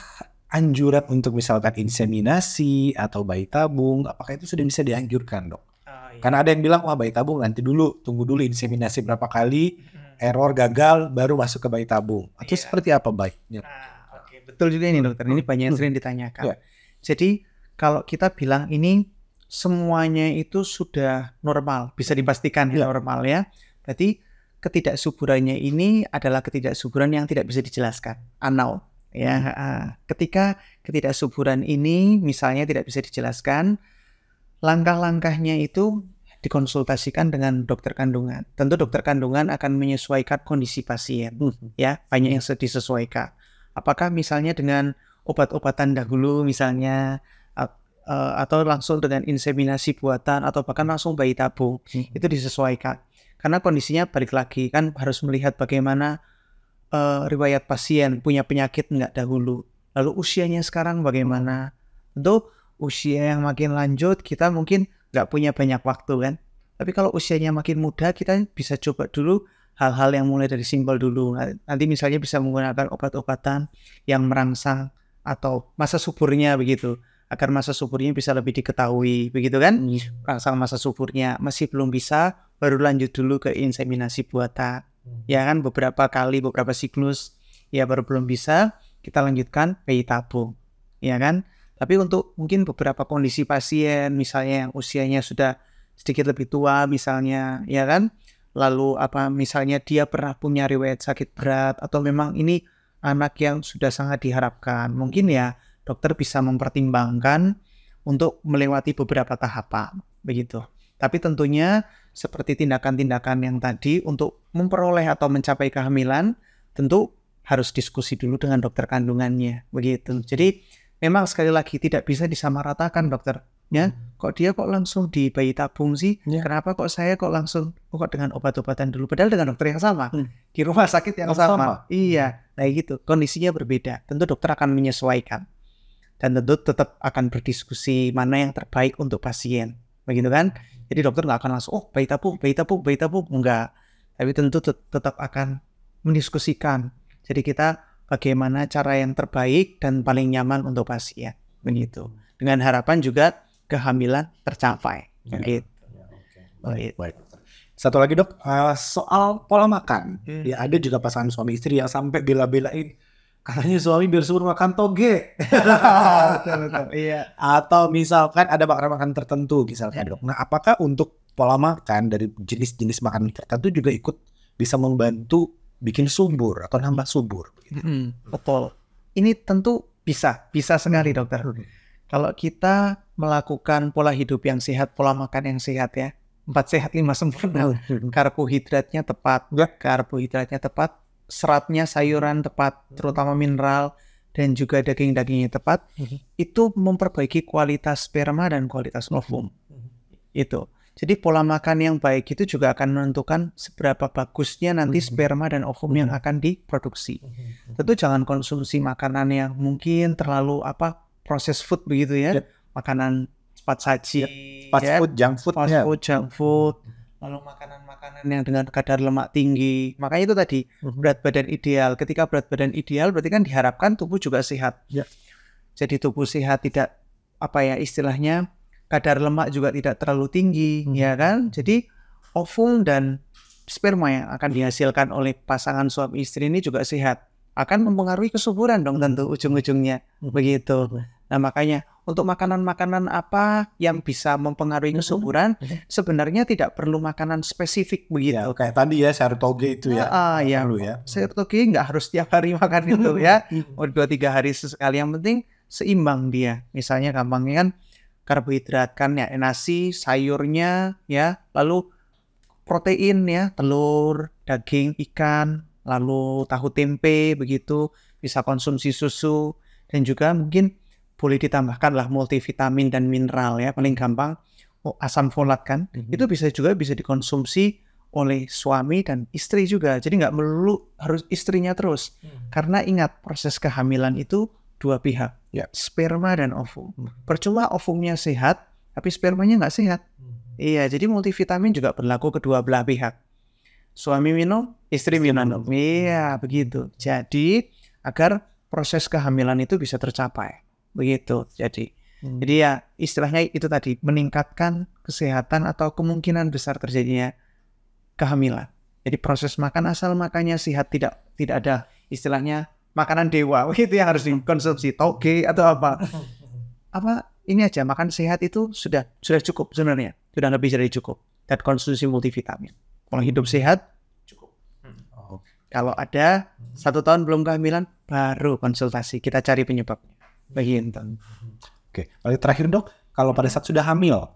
anjuran untuk misalkan inseminasi atau bayi tabung, apakah itu sudah bisa dianjurkan dok? Karena ada yang bilang, wah bayi tabung nanti dulu, tunggu dulu inseminasi berapa kali, error gagal, baru masuk ke bayi tabung. Atau seperti apa baiknya? Betul juga ini dokter, ini banyak yang sering ditanyakan. Jadi kalau kita bilang ini semuanya itu sudah normal, bisa dipastikan normal ya. Berarti ketidaksuburannya ini adalah ketidaksuburan yang tidak bisa dijelaskan, anal. Ya, ketika ketidaksuburan ini misalnya tidak bisa dijelaskan, langkah-langkahnya itu dikonsultasikan dengan dokter kandungan. Tentu dokter kandungan akan menyesuaikan kondisi pasien, ya banyak yang disesuaikan. Apakah misalnya dengan obat-obatan dahulu misalnya, atau langsung dengan inseminasi buatan, atau bahkan langsung bayi tabung, itu disesuaikan. Karena kondisinya balik lagi kan harus melihat bagaimana riwayat pasien, punya penyakit enggak dahulu, lalu usianya sekarang bagaimana. Tentu usia yang makin lanjut kita mungkin nggak punya banyak waktu kan Tapi kalau usianya makin muda, kita bisa coba dulu hal-hal yang mulai dari simpel dulu. Nanti misalnya bisa menggunakan obat-obatan yang merangsang atau masa suburnya begitu, agar masa suburnya bisa lebih diketahui, begitu kan? Merangsang masa suburnya. Masih belum bisa, baru lanjut dulu ke inseminasi buatan. Ya kan, beberapa kali, beberapa siklus, ya baru belum bisa, kita lanjutkan bayi tabung. Ya kan? Tapi untuk mungkin beberapa kondisi pasien, misalnya yang usianya sudah sedikit lebih tua misalnya, ya kan? Lalu misalnya dia pernah punya riwayat sakit berat, atau memang ini anak yang sudah sangat diharapkan, mungkin ya dokter bisa mempertimbangkan untuk melewati beberapa tahapan, begitu. Tapi tentunya seperti tindakan-tindakan yang tadi, untuk memperoleh atau mencapai kehamilan, tentu harus diskusi dulu dengan dokter kandungannya, begitu. Jadi memang sekali lagi tidak bisa disamaratakan, dokter. Ya, kok dia kok langsung di bayi tabung sih? Kenapa kok saya kok langsung kok dengan obat-obatan dulu? Padahal dengan dokter yang sama, di rumah sakit yang sama. Iya, nah gitu. Kondisinya berbeda. Tentu dokter akan menyesuaikan. Dan tentu tetap akan berdiskusi mana yang terbaik untuk pasien. Begitu kan? Jadi dokter nggak akan langsung, oh bayi tabung. Enggak. Tapi tentu tetap akan mendiskusikan. Jadi kita bagaimana cara yang terbaik dan paling nyaman untuk pasien. Begitu. Dengan harapan juga kehamilan tercapai. Gitu. Baik. Satu lagi dok, soal pola makan. Ya ada juga pasangan suami istri yang sampai bela-belain, katanya suami biar suruh makan toge. Betul. Iya. Atau misalkan ada makanan tertentu misalkan dok. Nah apakah untuk pola makan dari jenis-jenis makanan tertentu juga ikut bisa membantu bikin subur atau nambah subur? Betul. Ini tentu bisa sekali dokter. Kalau kita melakukan pola hidup yang sehat, pola makan yang sehat ya, 4 sehat 5 sempurna. Karbohidratnya tepat, seratnya sayuran tepat, terutama mineral, dan juga daging-dagingnya tepat, itu memperbaiki kualitas sperma dan kualitas ovum. Itu. Jadi pola makan yang baik itu juga akan menentukan seberapa bagusnya nanti sperma dan ovum yang akan diproduksi. Tentu jangan konsumsi makanan yang mungkin terlalu proses food begitu ya, makanan cepat saji, fast food, junk food, lalu makanan-makanan yang dengan kadar lemak tinggi. Makanya itu tadi berat badan ideal. Ketika berat badan ideal berarti kan diharapkan tubuh juga sehat. Jadi tubuh sehat, tidak istilahnya kadar lemak juga tidak terlalu tinggi, ya kan? Jadi ovum dan sperma yang akan dihasilkan oleh pasangan suami istri ini juga sehat. Akan mempengaruhi kesuburan dong tentu ujung-ujungnya, begitu. Nah makanya untuk makanan-makanan apa yang bisa mempengaruhi kesuburan, sebenarnya tidak perlu makanan spesifik begitu. Ya, kayak tadi ya sayur toge itu ya. Sayur toge nggak harus tiap hari makan itu ya. 2-3 hari sesekali, yang penting seimbang dia. Misalnya gampangnya kan karbohidrat kan ya, nasi, sayurnya ya, lalu protein ya, telur, daging, ikan, lalu tahu tempe begitu, bisa konsumsi susu, dan juga mungkin boleh ditambahkan lah multivitamin dan mineral ya, paling gampang asam folat kan, itu bisa dikonsumsi oleh suami dan istri juga. Jadi nggak melulu harus istrinya terus, karena ingat proses kehamilan itu dua pihak, sperma dan ovum. Percuma ovumnya sehat, tapi spermanya nggak sehat. Iya, jadi multivitamin juga berlaku kedua belah pihak. Suami minum, istri minum. Iya, begitu. Jadi agar proses kehamilan itu bisa tercapai. Begitu. Jadi ya istilahnya itu tadi, meningkatkan kesehatan atau kemungkinan besar terjadinya kehamilan. Jadi proses makan, asal makannya sehat, tidak ada istilahnya makanan dewa itu yang harus dikonsumsi, toge atau apa ini aja, makan sehat itu sudah cukup sebenarnya, sudah lebih dari cukup. Dan konsumsi multivitamin, pola hidup sehat cukup. Kalau ada 1 tahun belum kehamilan, baru konsultasi, kita cari penyebabnya. Begitu. Oke, lalu terakhir dok, kalau pada saat sudah hamil,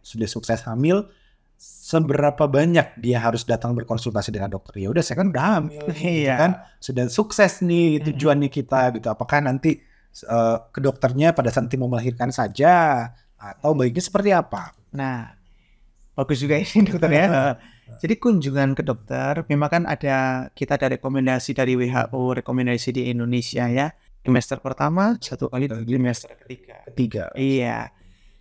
sudah sukses hamil, seberapa banyak dia harus datang berkonsultasi dengan dokter? Ya udah, saya kan udah hamil, kan sudah sukses nih tujuannya kita gitu. Apakah nanti ke dokternya pada saat mau melahirkan saja, atau baiknya seperti apa? Nah, bagus juga ini dokter ya. Jadi kunjungan ke dokter, memang kan kita ada rekomendasi dari WHO, rekomendasi di Indonesia ya. Trimester pertama 1 kali, trimester ketiga. Iya.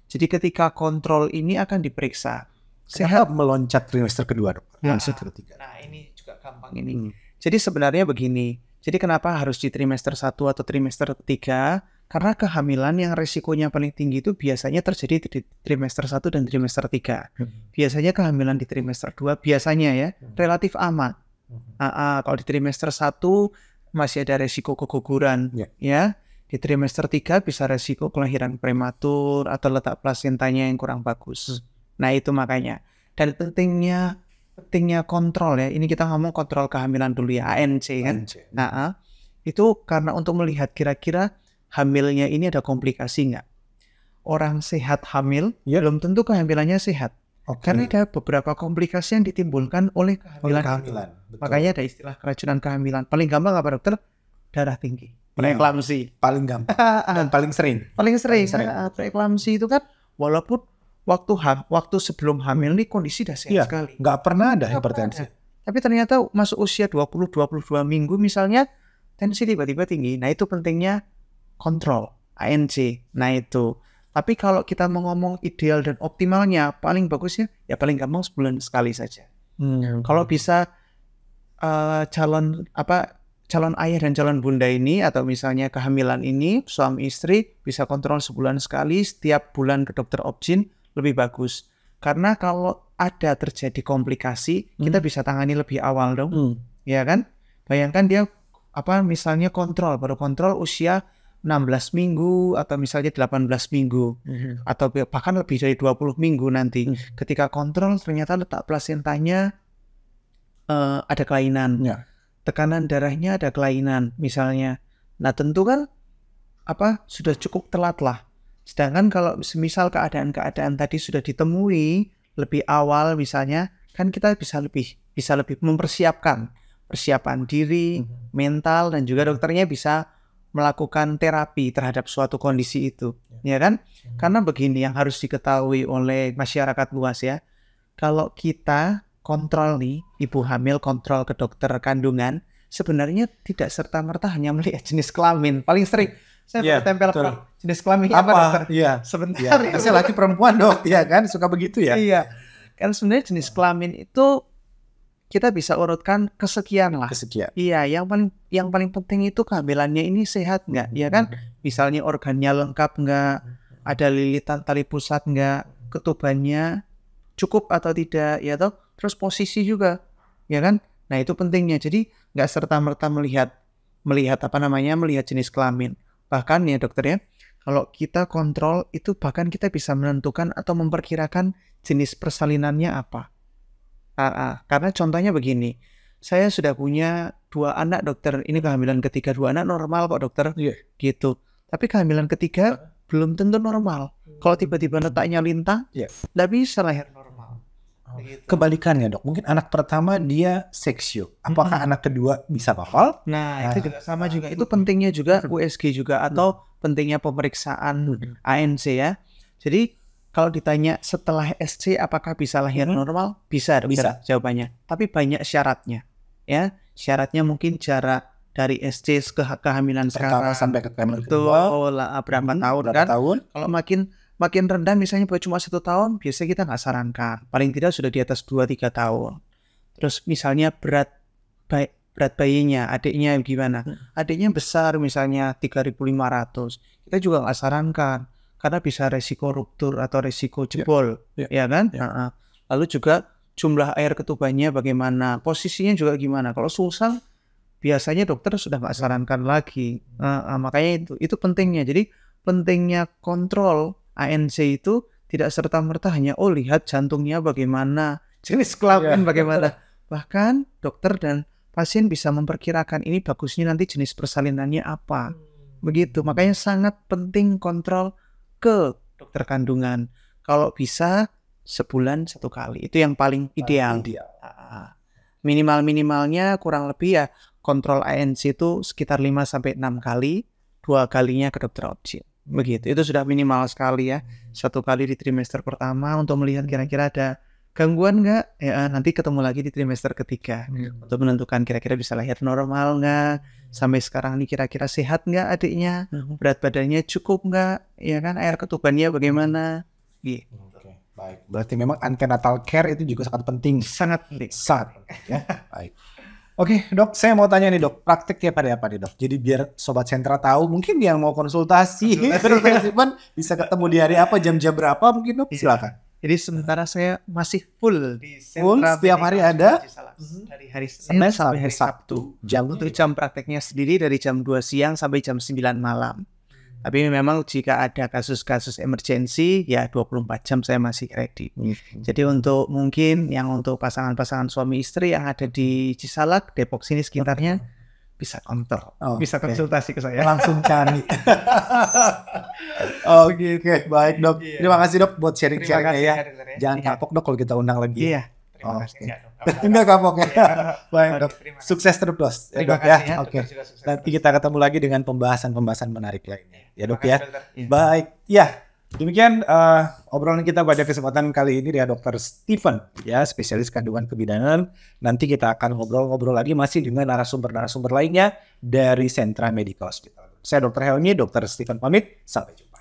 Jadi ketika kontrol ini akan diperiksa Sehat meloncat trimester kedua, dok. Trimester ketiga. Nah, ini juga gampang ini. Jadi sebenarnya begini. Jadi kenapa harus di trimester 1 atau trimester ketiga? Karena kehamilan yang resikonya paling tinggi itu biasanya terjadi di trimester 1 dan trimester 3. Biasanya kehamilan di trimester 2 biasanya ya relatif aman. Kalau di trimester 1 masih ada resiko keguguran ya. Di trimester 3 bisa resiko kelahiran prematur atau letak plasentanya yang kurang bagus. Nah, itu makanya. Dan pentingnya kontrol ya. Ini kita ngomong kontrol kehamilan dulu ya, ANC kan. Nah, itu karena untuk melihat kira-kira hamilnya ini ada komplikasi nggak. Orang sehat hamil, belum tentu kehamilannya sehat. Karena ada beberapa komplikasi yang ditimbulkan oleh kehamilan. Makanya ada istilah keracunan kehamilan. Paling gampang apa dokter? Darah tinggi. Preeklamsi. Paling gampang dan paling sering. Preeklamsi itu kan walaupun waktu sebelum hamil nih kondisi dah sehat sekali. Nggak pernah ada hipertensi. Tapi ternyata masuk usia 20-22 minggu misalnya, tensi tiba-tiba tinggi. Nah, itu pentingnya kontrol, ANC. Nah, itu. Tapi kalau kita mau ngomong ideal dan optimalnya, paling bagusnya, ya paling gampang sebulan sekali saja. Kalau bisa calon ayah dan calon bunda ini, atau misalnya kehamilan ini, suami istri bisa kontrol sebulan sekali, setiap bulan ke dokter obgyn, lebih bagus. Karena kalau ada terjadi komplikasi, kita bisa tangani lebih awal dong. Ya kan? Bayangkan dia misalnya baru kontrol usia 16 minggu atau misalnya 18 minggu atau bahkan lebih dari 20 minggu nanti. Ketika kontrol ternyata letak plasentanya ada kelainan. Tekanan darahnya ada kelainan misalnya. Nah, tentu kan sudah cukup telat lah. Sedangkan kalau semisal keadaan-keadaan tadi sudah ditemui lebih awal misalnya, kan kita bisa lebih mempersiapkan diri, mental, dan juga dokternya bisa melakukan terapi terhadap suatu kondisi itu, ya kan? Karena begini yang harus diketahui oleh masyarakat luas ya. Kalau kita kontrol nih, ibu hamil kontrol ke dokter kandungan, sebenarnya tidak serta-merta hanya melihat jenis kelamin. Paling sering saya bertempel jenis kelamin apa dokter? Sebentar. Saya laki perempuan dok, ya kan? Suka begitu ya? Iya. Kan sebenarnya jenis kelamin itu kita bisa urutkan kesekian lah. Iya, yang paling penting itu kehamilannya ini sehat nggak, ya kan? Misalnya organnya lengkap nggak, ada lilitan tali pusat nggak, ketubannya cukup atau tidak, ya toh? Terus posisi juga, ya kan? Nah, itu pentingnya. Jadi nggak serta-merta melihat jenis kelamin. Bahkan ya dokter ya, kalau kita kontrol itu bahkan kita bisa menentukan atau memperkirakan jenis persalinannya apa. Karena contohnya begini, saya sudah punya 2 anak dokter, ini kehamilan ketiga, 2 anak normal kok dokter, gitu. Tapi kehamilan ketiga belum tentu normal. Kalau tiba-tiba letaknya lintang, nggak bisa lahir normal. Kebalikannya dok, mungkin anak pertama dia seksio, apakah anak kedua bisa normal? Nah, itu juga sama juga, itu pentingnya juga USG juga, atau pentingnya pemeriksaan ANC ya. Jadi kalau ditanya setelah SC apakah bisa lahir normal? Bisa, dokter, jawabannya. Tapi banyak syaratnya. Ya, syaratnya mungkin jarak dari SC ke kehamilan sekarang sampai ke kehamilan kedua, berapa tahun kan? Kalau makin rendah misalnya cuma 1 tahun, biasanya kita nggak sarankan. Paling tidak sudah di atas 2-3 tahun. Terus misalnya berat bayinya, adiknya gimana? Adiknya besar misalnya 3.500. Kita juga nggak sarankan. Karena bisa resiko ruptur atau resiko jebol, ya kan? Lalu juga jumlah air ketubannya bagaimana, posisinya juga gimana. Kalau susah, biasanya dokter sudah nggak sarankan lagi. Makanya itu pentingnya. Jadi pentingnya kontrol ANC itu tidak serta-merta hanya lihat jantungnya bagaimana, jenis kelamin bagaimana. Bahkan dokter dan pasien bisa memperkirakan ini bagusnya nanti jenis persalinannya apa. Begitu. Makanya sangat penting kontrol ke dokter kandungan. Kalau bisa sebulan 1 kali. Itu yang paling ideal. Minimalnya kurang lebih ya kontrol ANC itu sekitar 5-6 kali, 2 kalinya ke dokter obgyn. Begitu. Itu sudah minimal sekali ya. 1 kali di trimester pertama untuk melihat kira-kira ada gangguan nggak? Ya, nanti ketemu lagi di trimester ketiga untuk menentukan kira-kira bisa lahir normal nggak? Sampai sekarang ini kira-kira sehat nggak adiknya? Berat badannya cukup nggak? Ya kan, air ketubannya bagaimana? Oke, Baik, berarti memang antenatal care itu juga sangat penting. Sangat penting. Sangat penting ya. Baik. Oke dok, saya mau tanya nih dok, prakteknya pada apa nih dok? Jadi biar Sobat Sentra tahu, mungkin yang mau konsultasi bisa ketemu di hari apa, jam-jam berapa mungkin dok? Silakan. Jadi sementara saya masih full di Full, Sentra setiap hari Medica ada? Cisalak. Dari hari Senin sampai hari Sabtu. Untuk jam prakteknya sendiri dari jam 2 siang sampai jam 9 malam. Tapi memang jika ada kasus-kasus emergensi, ya 24 jam saya masih ready. Jadi untuk mungkin yang untuk pasangan-pasangan suami istri yang ada di Cisalak, Depok sini sekitarnya, bisa kontrol, bisa konsultasi ke saya. Langsung cari. Oke, baik dok. Terima kasih dok buat sharing-sharingnya ya. Jangan kapok dok kalau kita undang lagi. Iya. Terima kasih. Enggak kapok ya. Baik dok. Sukses terus ya dok ya. Oke. Nanti kita ketemu lagi dengan pembahasan-pembahasan menarik lainnya. Ya dok ya. Baik. Ya. Demikian obrolan kita pada kesempatan kali ini dengan Dr. Stephen ya, spesialis kandungan kebidanan. Nanti kita akan ngobrol-ngobrol lagi masih dengan narasumber-narasumber lainnya dari Sentra Medica Hospital. Saya Dr. Helmi, Dr. Stephen pamit. Sampai jumpa.